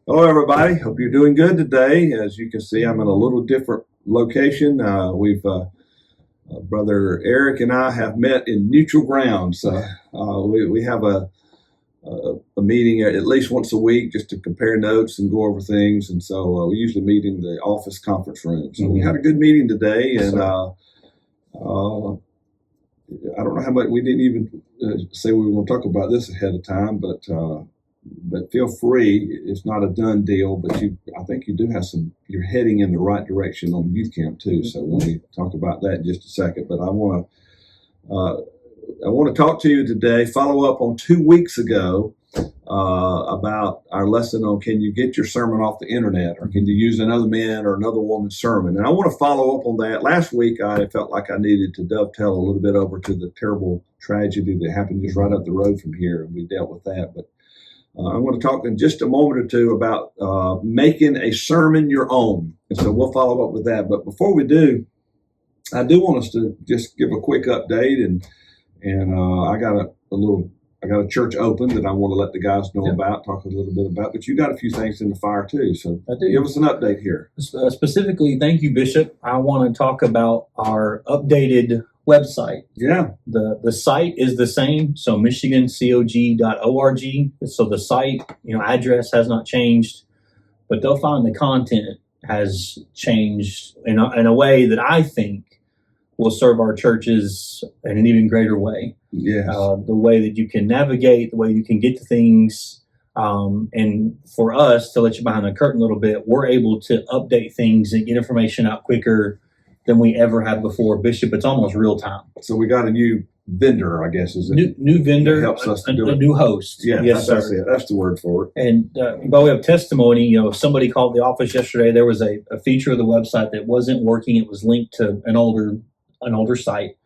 Hello, everybody. Hope you're doing good today. As you can see, I'm in a little different location. Brother Eric and I have met in neutral grounds. We have a meeting at least once a week just to compare notes and go over things. And so we usually meet in the office conference room. So we had a good meeting today, and I don't know how much we didn't even say we were going to talk about this ahead of time, but feel free. It's not a done deal, but I think you do have you're heading in the right direction on youth camp too. So when we talk about that in just a second, but I want to talk to you today, follow up on 2 weeks ago about our lesson on can you get your sermon off the internet, or can you use another man or another woman's sermon? And I want to follow up on that. Last week, I felt like I needed to dovetail a little bit over to the terrible tragedy that happened just right up the road from here, and we dealt with that. But I'm going to talk in just a moment or two about making a sermon your own. And so we'll follow up with that. But before we do, I do want us to just give a quick update. And I got a church open that I want to let the guys know about, talk a little bit about. But you got a few things in the fire too. So give us an update here. Specifically, thank you, Bishop. I want to talk about our updated website. Yeah. The site is the same, so michigancog.org. So the site, address has not changed, but they'll find the content has changed in a way that I think will serve our churches in an even greater way. Yes. The way that you can navigate, the way you can get to things. And for us, to let you behind the curtain a little bit, we're able to update things and get information out quicker than we ever have before. Bishop, it's almost real time. So we got a new vendor, I guess, is it? New vendor, that helps us to do a it. new host. Yeah, yes, that's it. That's the word for it. And by way of testimony, somebody called the office yesterday. There was a feature of the website that wasn't working. It was linked to an older site.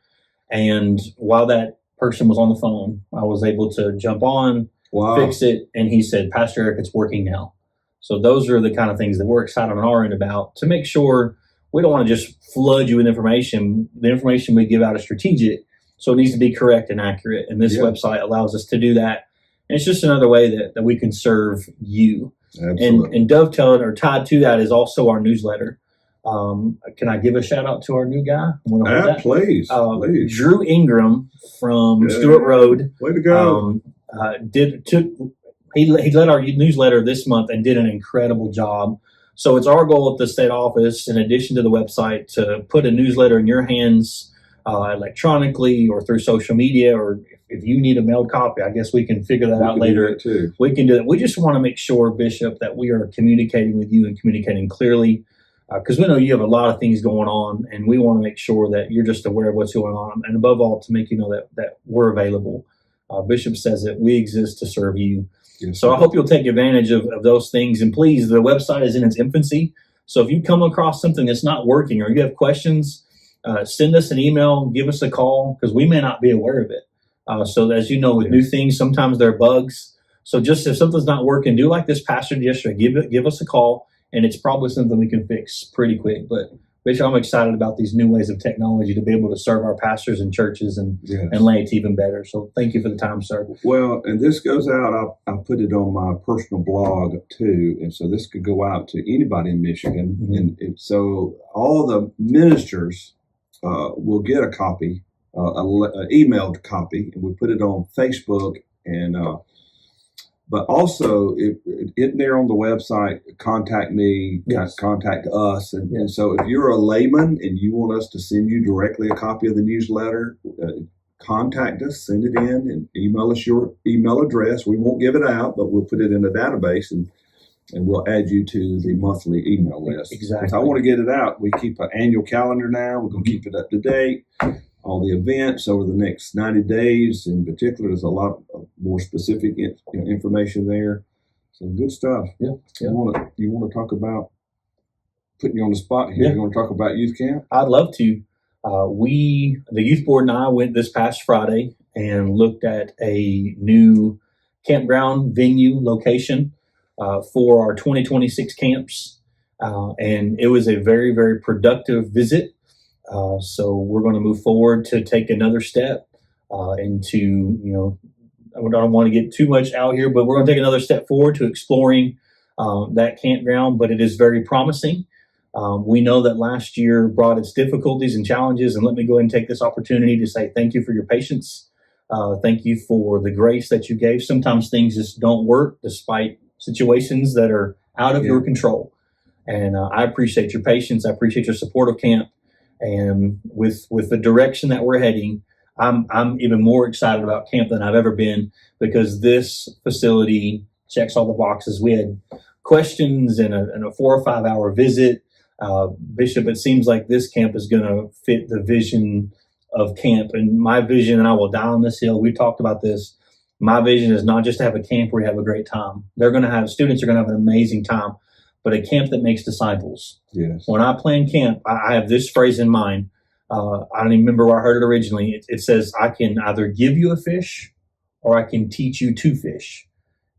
And while that person was on the phone, I was able to jump on, fix it, and he said, Pastor Eric, it's working now. So those are the kind of things that we're excited on our end about, to make sure we don't want to just flood you with information. The information we give out is strategic, so it needs to be correct and accurate. And this website allows us to do that. And it's just another way that we can serve you. Absolutely. And dovetailing or tied to that is also our newsletter. Can I give a shout out to our new guy? Please. Drew Ingram from Stewart Road. Way to go. He led our newsletter this month and did an incredible job. So it's our goal at the state office, in addition to the website, to put a newsletter in your hands electronically or through social media, or if you need a mailed copy, I guess we can figure that out later. We can do that. We just want to make sure, Bishop, that we are communicating with you and communicating clearly, because we know you have a lot of things going on, and we want to make sure that you're just aware of what's going on, and above all, to make you know that we're available. Bishop says that we exist to serve you. Yes, so I hope you'll take advantage of those things. And please, the website is in its infancy. So if you come across something that's not working, or you have questions, send us an email, give us a call, because we may not be aware of it. So as you know, with new things, sometimes there are bugs. So just if something's not working, do like this pastor did yesterday, give us a call, and it's probably something we can fix pretty quick. But Bishop, I'm excited about these new ways of technology to be able to serve our pastors and churches and laity even better. So thank you for the time, sir. Well, and this goes out, I'll put it on my personal blog too. And so this could go out to anybody in Michigan. Mm-hmm. And so all the ministers will get a copy, an emailed copy, and we put it on Facebook. And but also, it there on the website, contact me, contact us. And so if you're a layman and you want us to send you directly a copy of the newsletter, contact us, send it in, and email us your email address. We won't give it out, but we'll put it in a database, and we'll add you to the monthly email list. Exactly. I want to get it out. We keep an annual calendar now. We're going to keep it up to date. All the events over the next 90 days in particular. There's a lot of more specific information there. So good stuff. Yeah. You want to talk about, putting you on the spot here, you want to talk about youth camp? I'd love to. The youth board and I went this past Friday and looked at a new campground venue location for our 2026 camps. And it was a very, very productive visit. So we're going to move forward to take another step into, I don't want to get too much out here, but we're going to take another step forward to exploring that campground, but it is very promising. We know that last year brought its difficulties and challenges, and let me go ahead and take this opportunity to say thank you for your patience. Thank you for the grace that you gave. Sometimes things just don't work despite situations that are out of your control. And I appreciate your patience. I appreciate your support of camp. And with the direction that we're heading, I'm even more excited about camp than I've ever been, because this facility checks all the boxes. We had questions in a 4 or 5 hour visit. Bishop, it seems like this camp is going to fit the vision of camp. And my vision, and I will die on this hill, we talked about this, my vision is not just to have a camp where you have a great time. Students are going to have an amazing time, but a camp that makes disciples. Yes. When I plan camp, I have this phrase in mind. I don't even remember where I heard it originally. It says, I can either give you a fish or I can teach you to fish.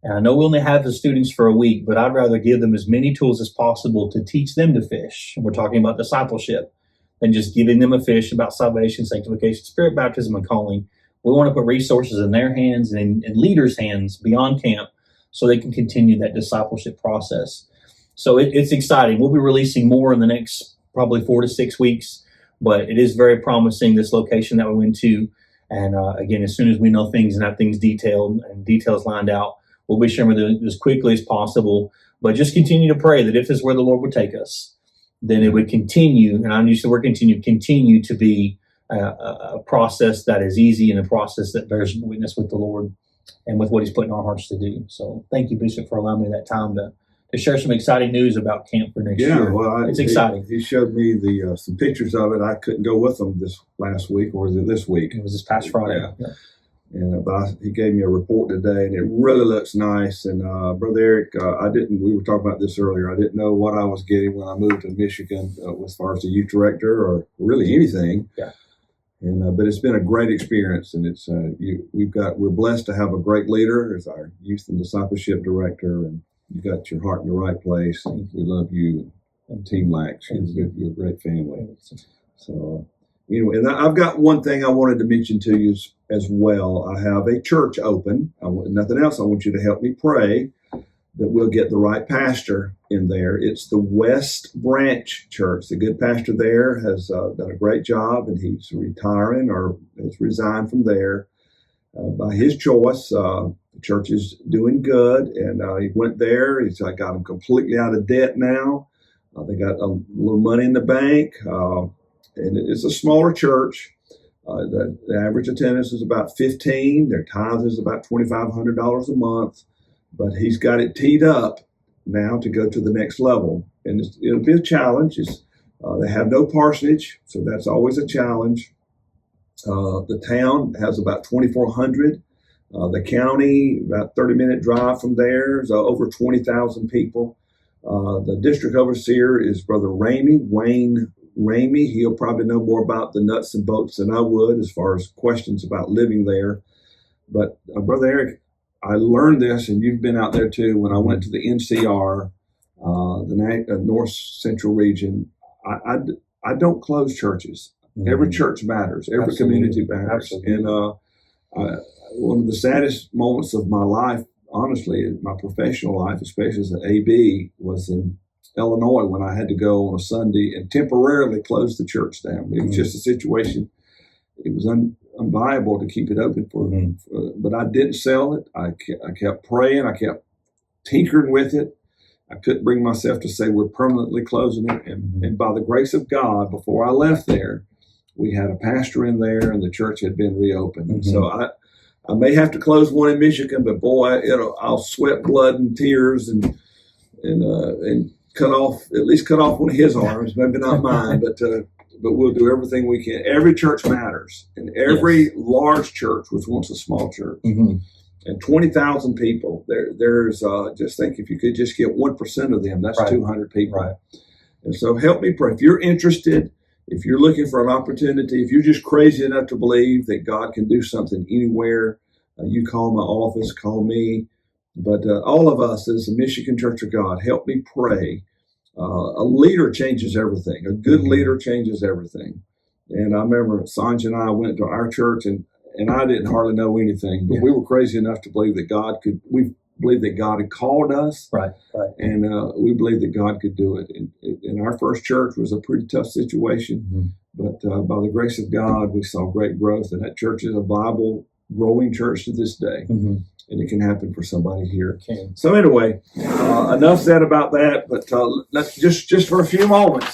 And I know we only have the students for a week, but I'd rather give them as many tools as possible to teach them to fish. And we're talking about discipleship, than just giving them a fish about salvation, sanctification, spirit baptism, and calling. We want to put resources in their hands and in leaders' hands beyond camp so they can continue that discipleship process. So it's exciting. We'll be releasing more in the next probably 4 to 6 weeks, but it is very promising, this location that we went to. And again, as soon as we know things and have things detailed and details lined out, we'll be sharing with you as quickly as possible. But just continue to pray that if this is where the Lord would take us, then it would continue, and I'm used to the word continue to be a process that is easy and a process that bears witness with the Lord and with what He's put in our hearts to do. So thank you, Bishop, for allowing me that time to share some exciting news about camp for next year. Well, it's exciting. He showed me some pictures of it. I couldn't go with them this last week, or was it this week? It was this past Friday. Yeah. And he gave me a report today, and it really looks nice. And Brother Eric, we were talking about this earlier, I didn't know what I was getting when I moved to Michigan as far as the youth director or really anything. Yeah. And but it's been a great experience, and it's we're blessed to have a great leader as our youth and discipleship director, and you got your heart in the right place. And we love you and Team Lax. You're a great family. So anyway, and I've got one thing I wanted to mention to you as well. I have a church open. Nothing else. I want you to help me pray that we'll get the right pastor in there. It's the West Branch Church. The good pastor there has done a great job, and he's retiring or has resigned from there by his choice. The church is doing good, and he went there. He's got them completely out of debt now. They got a little money in the bank, and it's a smaller church. The average attendance is about 15. Their tithe is about $2,500 a month, but he's got it teed up now to go to the next level. And it'll be a challenge. They have no parsonage, so that's always a challenge. The town has about 2,400. The county, about 30-minute drive from there, is over 20,000 people. The district overseer is Brother Wayne Ramey. He'll probably know more about the nuts and bolts than I would as far as questions about living there. But Brother Eric, I learned this, and you've been out there too, when I went to the NCR, the North Central region. I don't close churches. Mm-hmm. Every church matters. Every community matters. Absolutely. And one of the saddest moments of my life, honestly, in my professional life, especially as an AB, was in Illinois when I had to go on a Sunday and temporarily close the church down. It was just a situation. It was unviable to keep it open for but I didn't sell it. I kept praying. I kept tinkering with it. I couldn't bring myself to say we're permanently closing it. And by the grace of God, before I left there, we had a pastor in there, and the church had been reopened. And so I may have to close one in Michigan, but boy, I'll sweat blood and tears and cut off one of his arms, maybe not mine, but we'll do everything we can. Every church matters, and every large church was once a small church, and 20,000 people. There's just think if you could just get 1% of them, that's 200 people. Right. And so help me pray. If you're interested, if you're looking for an opportunity, if you're just crazy enough to believe that God can do something anywhere, you call my office, call me. But all of us as the Michigan Church of God, help me pray. A leader changes everything. A good leader changes everything. And I remember Sanj and I went to our church, and I didn't hardly know anything, but we were crazy enough to believe that God could. believed that God had called us. Right. And we believed that God could do it. And our first church was a pretty tough situation. But by the grace of God, we saw great growth. And that church is a Bible growing church to this day. And it can happen for somebody here. Okay. So anyway, enough said about that. But let's just for a few moments,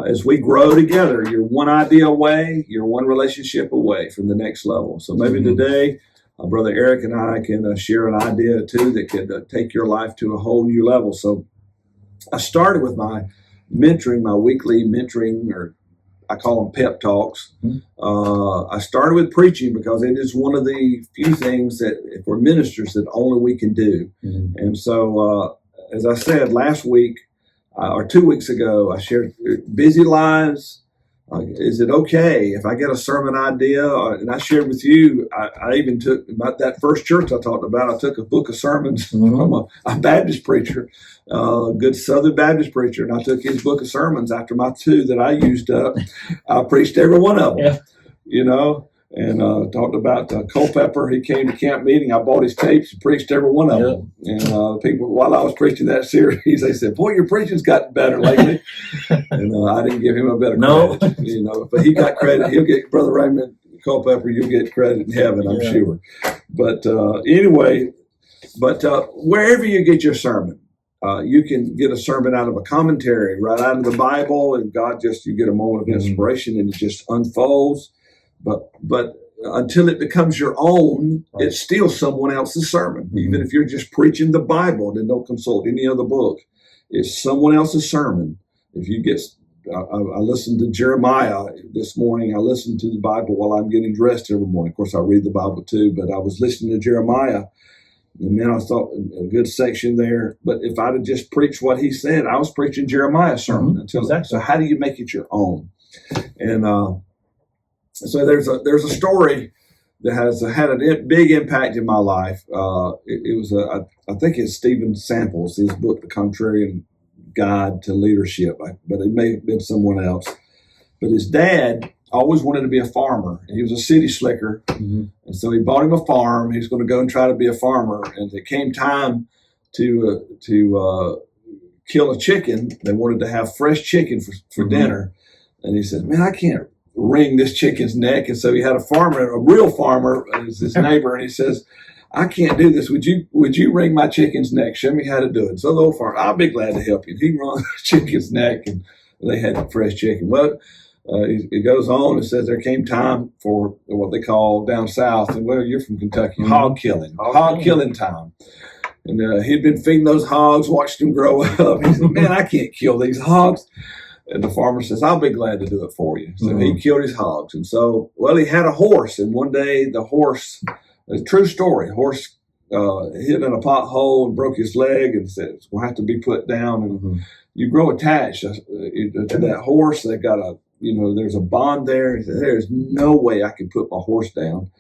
as we grow together, you're one idea away, you're one relationship away from the next level. So maybe today, Brother Eric and I can share an idea too that could take your life to a whole new level. So I started with my weekly mentoring, or I call them pep talks. I started with preaching because it is one of the few things that, if we're ministers, that only we can do. And so, as I said last week, or 2 weeks ago, I shared busy lives. Is it okay if I get a sermon idea? And I shared with you, I even took, about that first church I talked about, I took a book of sermons from a Baptist preacher, a good Southern Baptist preacher, and I took his book of sermons after my 2 that I used up. I preached every one of them, and talked about Culpepper. He came to camp meeting. I bought his tapes and preached every one of them. And people, while I was preaching that series, they said, "Boy, your preaching's gotten better lately." And I didn't give him a better credit, but he got credit. He'll get, Brother Raymond Culpepper, you'll get credit in heaven, I'm sure. But anyway, wherever you get your sermon, you can get a sermon out of a commentary, right out of the Bible, and you get a moment of inspiration, and it just unfolds. But until it becomes your own, it's still someone else's sermon. Even if you're just preaching the Bible, then don't consult any other book. It's someone else's sermon. If you get, I listened to Jeremiah this morning. I listened to the Bible while I'm getting dressed every morning. Of course, I read the Bible too, but I was listening to Jeremiah. And then I thought, a good section there. But if I'd have just preached what he said, I was preaching Jeremiah's sermon. So how do you make it your own? And so there's a story that has had a big impact in my life. It was I think it's Stephen Samples, his book, The Contrarian Guide to Leadership, but it may have been someone else. But his dad always wanted to be a farmer. He was a city slicker, and so he bought him a farm. He was going to go and try to be a farmer, and it came time to kill a chicken. They wanted to have fresh chicken for dinner, and he said, "Man, I can't wring this chicken's neck." And so he had a real farmer as his neighbor, and he says, "I can't do this. Would you wring my chicken's neck? Show me how to do it." So the old farmer, "I'll be glad to help you." He wrung the chicken's neck, and they had fresh chicken. Well, it goes on. It says there came time for what they call down south, and you're from Kentucky, hog killing time. And he'd been feeding those hogs, watched them grow up. He said, "Man, I can't kill these hogs." And the farmer says, "I'll be glad to do it for you." So he killed his hogs. And so, he had a horse. And one day the horse, a true story, horse hit in a pothole and broke his leg, and says, "We'll have to be put down." And you grow attached to that horse. They've got there's a bond there. He said, "There's no way I can put my horse down."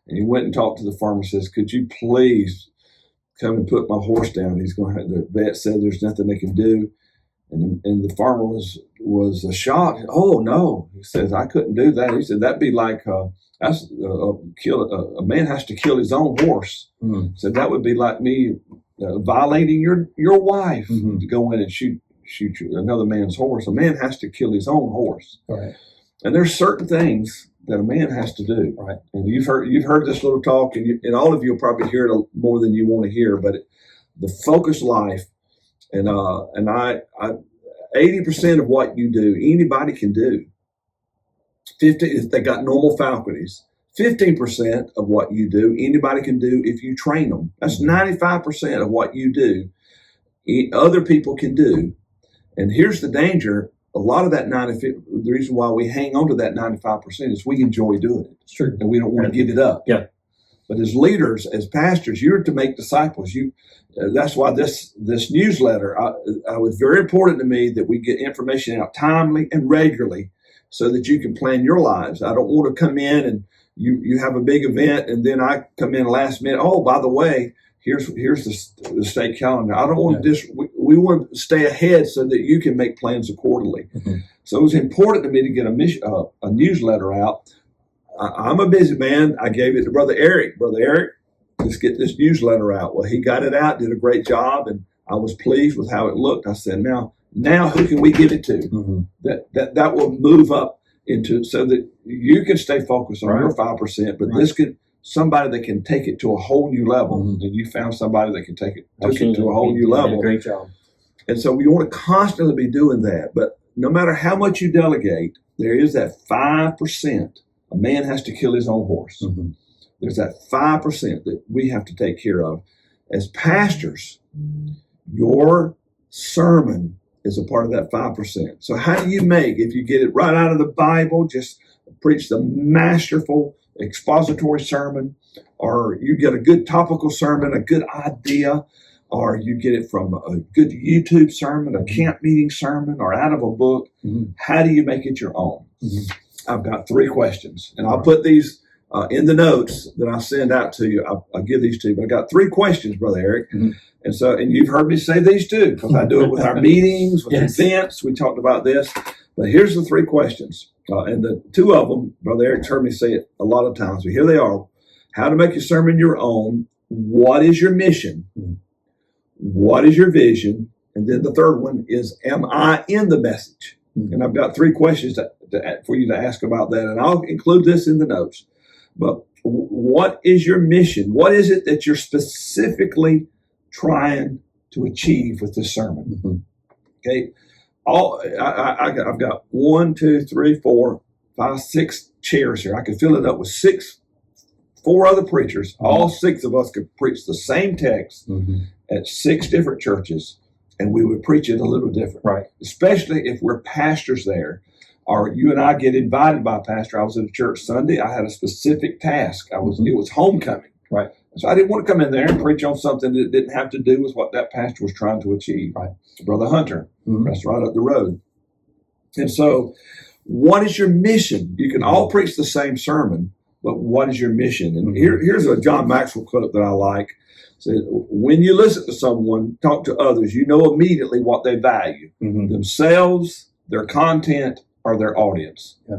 And he went and talked to the farmer, says, "Could you please come and put my horse down?" The vet said there's nothing they can do. And the farmer was shocked. "Oh no," he says, "I couldn't do that." He said, "That'd be like a man has to kill his own horse." He said, "That would be like me violating your wife to go in and shoot another man's horse. A man has to kill his own horse." Right. And there's certain things that a man has to do. Right. And you've heard this little talk, and all of you will probably hear it more than you want to hear. But the focused life. And 80% of what you do, anybody can do. 50, if they got normal faculties. 15% of what you do, anybody can do if you train them. That's 95% of what you do, other people can do. And here's the danger. A lot of that 95, the reason why we hang on to that 95% is we enjoy doing it. It's true. And we don't want to give it up. Yeah. But as leaders, as pastors, you're to make disciples. That's why this newsletter, it was very important to me that we get information out timely and regularly so that you can plan your lives. I don't want to come in and you have a big event and then I come in last minute. "Oh, by the way, here's the state calendar." I don't want to we want to stay ahead so that you can make plans accordingly. So it was important to me to get a newsletter out. I'm a busy man. I gave it to Brother Eric. Brother Eric, let's get this newsletter out. Well, he got it out, did a great job, and I was pleased with how it looked. I said, now who can we give it to? Mm-hmm. That will move up into, so that you can stay focused on your 5%, but this could, somebody that can take it to a whole new level. Mm-hmm. And you found somebody that can took it Absolutely. to a whole new Did level. a great job. And so we want to constantly be doing that. But no matter how much you delegate, there is that 5%. A man has to kill his own horse. Mm-hmm. There's that 5% that we have to take care of. As pastors, your sermon is a part of that 5%. So how do you make, if you get it right out of the Bible, just preach the masterful expository sermon, or you get a good topical sermon, a good idea, or you get it from a good YouTube sermon, a camp meeting sermon, or out of a book. Mm-hmm. How do you make it your own? Mm-hmm. I've got 3 questions, and I'll put these in the notes that I send out to you. I'll give these to you, but I got 3 questions, Brother Eric. Mm-hmm. And you've heard me say these too, because I do it with our meetings, with events. We talked about this, but here's the 3 questions. And the 2 of them, Brother Eric's heard me say it a lot of times, but here they are. How to make your sermon your own. What is your mission? Mm-hmm. What is your vision? And then the 3rd one is, am I in the message? Mm-hmm. And I've got 3 questions for you to ask about that. And I'll include this in the notes. But what is your mission? What is it that you're specifically trying to achieve with this sermon? Mm-hmm. Okay. I've got 1, 2, 3, 4, 5, 6 chairs here. I could fill it up with 4 other preachers. Mm-hmm. All 6 of us could preach the same text at 6 different churches, and we would preach it a little different. Right. Especially if we're pastors there, or you and I get invited by a pastor. I was at a church Sunday. I had a specific task. It was homecoming. Right. So I didn't want to come in there and preach on something that didn't have to do with what that pastor was trying to achieve. Right. Brother Hunter, that's right up the road. And so, what is your mission? You can all preach the same sermon, but what is your mission? And here's a John Maxwell quote that I like. It says, when you listen to someone talk to others, you know immediately what they value, themselves, their content, or their audience. Yeah.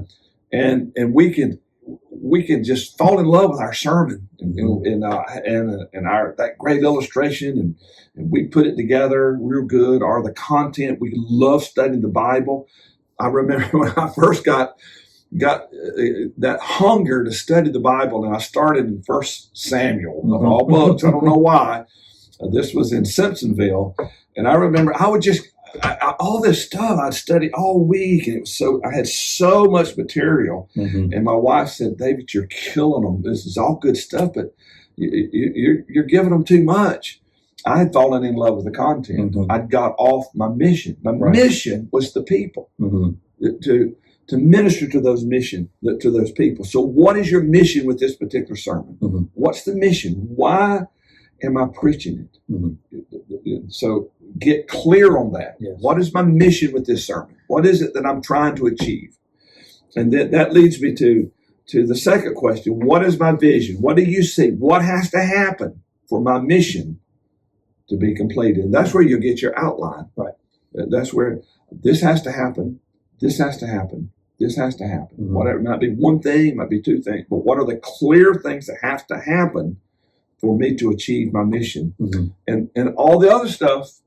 And we can just fall in love with our sermon and our that great illustration, and we put it together real good, or the content. We love studying the Bible. I remember when I first got that hunger to study the Bible, and I started in 1 Samuel of all books. I don't know why. This was in Simpsonville, and I remember I would just all this stuff I'd study all week, and I had so much material. And my wife said, "David, you're killing them. This is all good stuff, but you're giving them too much." I had fallen in love with the content. I'd got off my mission. My mission was the people, to minister to those people. So what is your mission with this particular sermon? What's the mission? Why am I preaching it? So get clear on that. Yes. What is my mission with this sermon? What is it that I'm trying to achieve? And that leads me to the second question. What is my vision? What do you see? What has to happen for my mission to be completed? And that's where you'll get your outline. Right. That's where this has to happen. This has to happen. This has to happen. Whatever, it might be one thing, it might be 2 things, but what are the clear things that have to happen for me to achieve my mission? And all the other stuff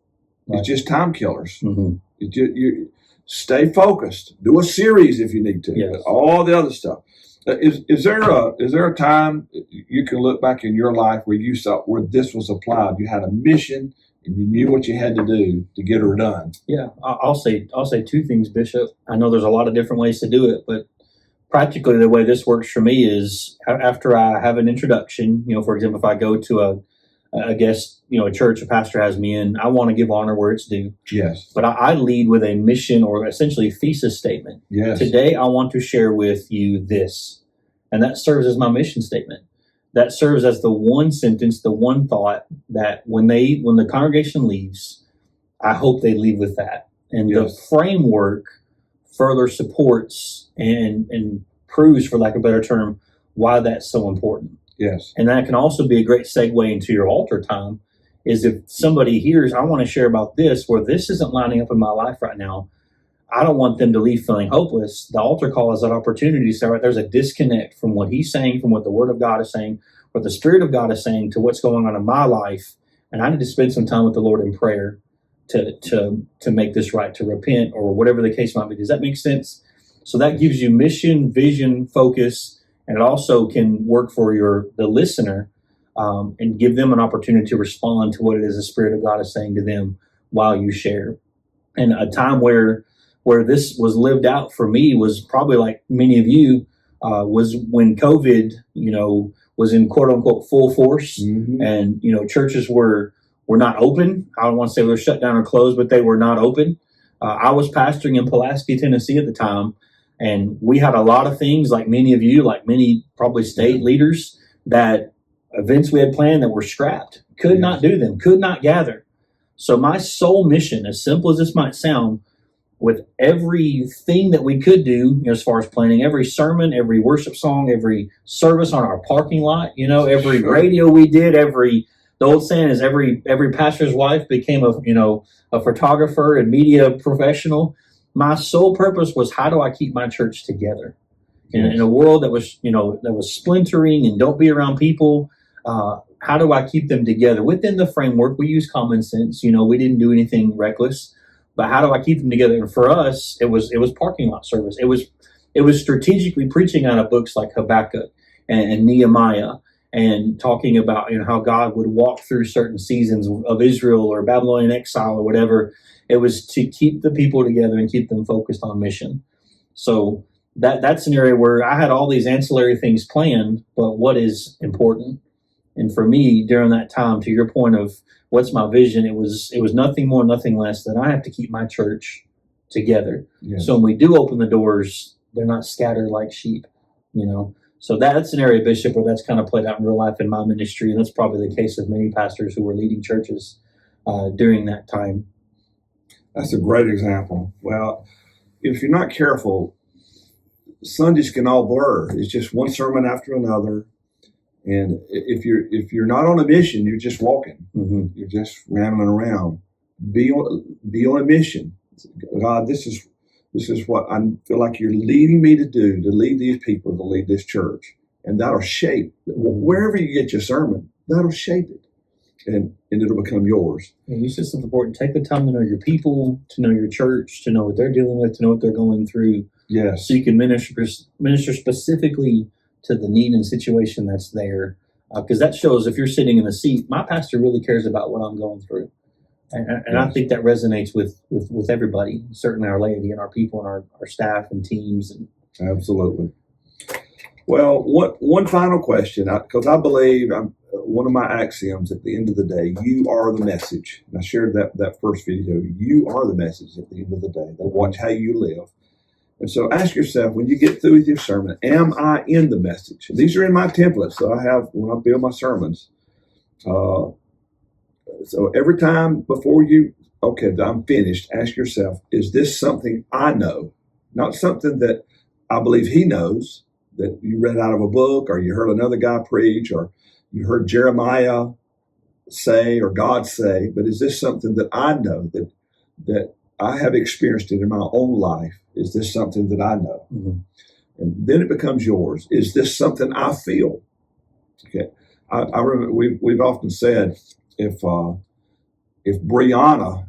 is just time killers. You stay focused. Do a series if you need to. Yes. But all the other stuff. Is there a time you can look back in your life where you saw where this was applied? You had a mission and you knew what you had to do to get her done. Yeah, I'll say 2 things, Bishop. I know there's a lot of different ways to do it, but practically the way this works for me is after I have an introduction. For example, if I go to a guest, a church, a pastor has me in, I want to give honor where it's due. Yes. But I lead with a mission, or essentially thesis statement. Yes. Today, I want to share with you this. And that serves as my mission statement. That serves as the one sentence, the one thought that when the congregation leaves, I hope they leave with that. And the framework further supports and proves, for lack of a better term, why that's so important. Yes. And that can also be a great segue into your altar time, is if somebody hears, I want to share about this, where this isn't lining up in my life right now, I don't want them to leave feeling hopeless. The altar call is that opportunity to say, right, there's a disconnect from what he's saying, from what the Word of God is saying, what the Spirit of God is saying to what's going on in my life, and I need to spend some time with the Lord in prayer to make this right, to repent, or whatever the case might be. Does that make sense? So that gives you mission, vision, focus, and it also can work for the listener, and give them an opportunity to respond to what it is the Spirit of God is saying to them while you share. And a time where this was lived out for me was probably like many of you, was when COVID, was in quote unquote full force, and churches were not open. I don't want to say they were shut down or closed, but they were not open. I was pastoring in Pulaski, Tennessee at the time, and we had a lot of things, like many of you, like many probably state leaders, that events we had planned that were scrapped, could not do them, could not gather. So my sole mission, as simple as this might sound, with everything that we could do, as far as planning every sermon, every worship song, every service on our parking lot, every radio we did, the old saying is every pastor's wife became a photographer and media professional. My sole purpose was, how do I keep my church together in a world that was splintering and don't be around people? How do I keep them together within the framework? We use common sense. We didn't do anything reckless, but how do I keep them together? And for us, it was parking lot service. It was strategically preaching out of books like Habakkuk and Nehemiah, and talking about how God would walk through certain seasons of Israel or Babylonian exile or whatever. It was to keep the people together and keep them focused on mission. So that's an area where I had all these ancillary things planned, but what is important? And for me, during that time, to your point of what's my vision, it was nothing more, nothing less than I have to keep my church together. Yes. So when we do open the doors, they're not scattered like sheep, So that's an area, Bishop, where that's kind of played out in real life in my ministry. And that's probably the case of many pastors who were leading churches during that time. That's a great example. Well, if you're not careful, Sundays can all blur. It's just one sermon after another. And if you're not on a mission, you're just walking. Mm-hmm. You're just rambling around. Be on a mission. God, this is what I feel like you're leading me to do, to lead these people, to lead this church. And that'll shape, wherever you get your sermon, that'll shape it. And it'll become yours. And you said something important. Take the time to know your people, to know your church, to know what they're dealing with, to know what they're going through. Yes. So you can minister specifically to the need and situation that's there. Because that shows, if you're sitting in the seat, my pastor really cares about what I'm going through. And yes. I think that resonates with everybody, certainly our laity and our people and our staff and teams. Absolutely. Well, one final question, because I believe one of my axioms at the end of the day, you are the message. And I shared that first video. You are the message at the end of the day. They watch how you live. And so ask yourself, when you get through with your sermon, am I in the message? And these are in my templates that I have when I build my sermons. So every time before I'm finished, ask yourself, is this something I know? Not something that I believe he knows, that you read out of a book, or you heard another guy preach, or you heard Jeremiah say, or God say, but is this something that I know, that I have experienced it in my own life? Is this something that I know? Mm-hmm. And then it becomes yours. Is this something I feel? Okay. I remember we've often said, if Brianna,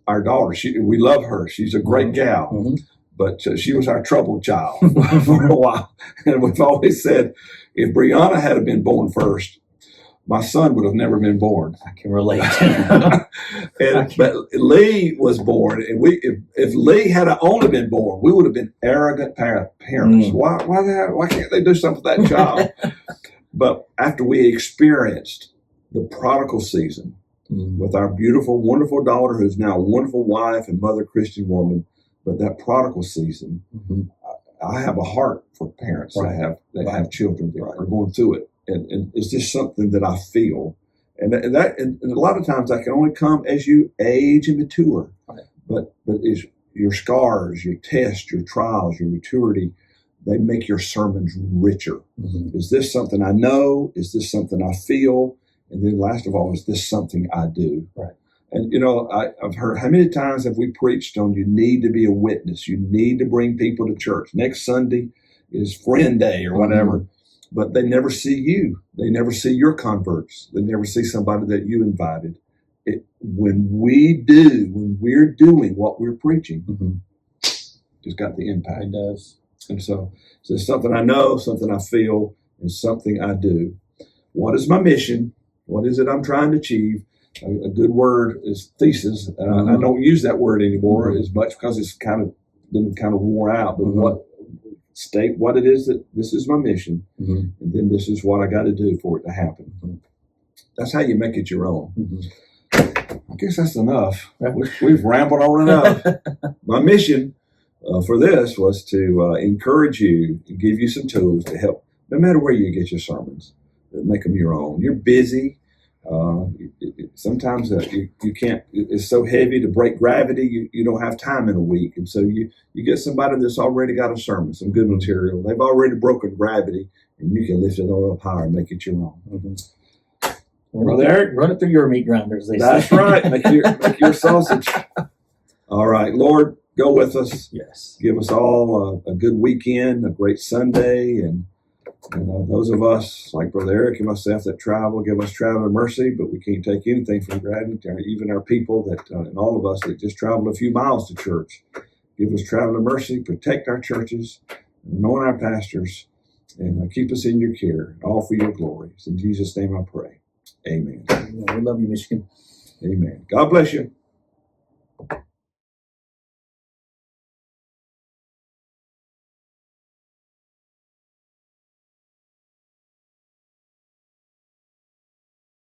our daughter, we love her. She's a great gal. Mm-hmm. But she was our troubled child for a while. And we've always said, if Brianna had been born first, my son would have never been born. I can relate. But Lee was born, and if Lee had only been born, we would have been arrogant parents. Why can't they do something for that child? But after we experienced the prodigal season with our beautiful, wonderful daughter, who's now a wonderful wife and mother, Christian woman, but that prodigal season, I have a heart for parents that have children that are going through it. And is this something that I feel? And a lot of times that can only come as you age and mature. Right. But is your scars, your tests, your trials, your maturity, they make your sermons richer. Mm-hmm. Is this something I know? Is this something I feel? And then last of all, is this something I do? Right. And, I've heard, how many times have we preached on you need to be a witness? You need to bring people to church. Next Sunday is Friend Day or whatever. Mm-hmm. but they never see you. They never see your converts. They never see somebody that you invited. When we're doing what we're preaching, it's got the impact. It does. And so it's something I know, something I feel, and something I do. What is my mission? What is it I'm trying to achieve? A good word is thesis. I don't use that word anymore as much because it's been kind of wore out. But state what it is that this is my mission, and then this is what I got to do for it to happen. That's how you make it your own. I guess that's enough. We've rambled on enough. My mission for this was to encourage you and give you some tools to help, no matter where you get your sermons, make them your own. You're busy. Sometimes you can't, it's so heavy to break gravity, you don't have time in a week. And so you get somebody that's already got a sermon, some good material. They've already broken gravity, and you can lift it all up higher and make it your own. Run it through your meat grinders. That's right. Make your sausage. All right, Lord, go with us. Yes. Give us all a good weekend, a great Sunday, and those of us, like Brother Eric and myself, that travel, give us traveling mercy, but we can't take anything for granted. Even our people and all of us that just traveled a few miles to church, give us traveling mercy, protect our churches, anoint our pastors, and keep us in your care, all for your glory. It's in Jesus' name I pray. Amen. We love you, Michigan. Amen. God bless you.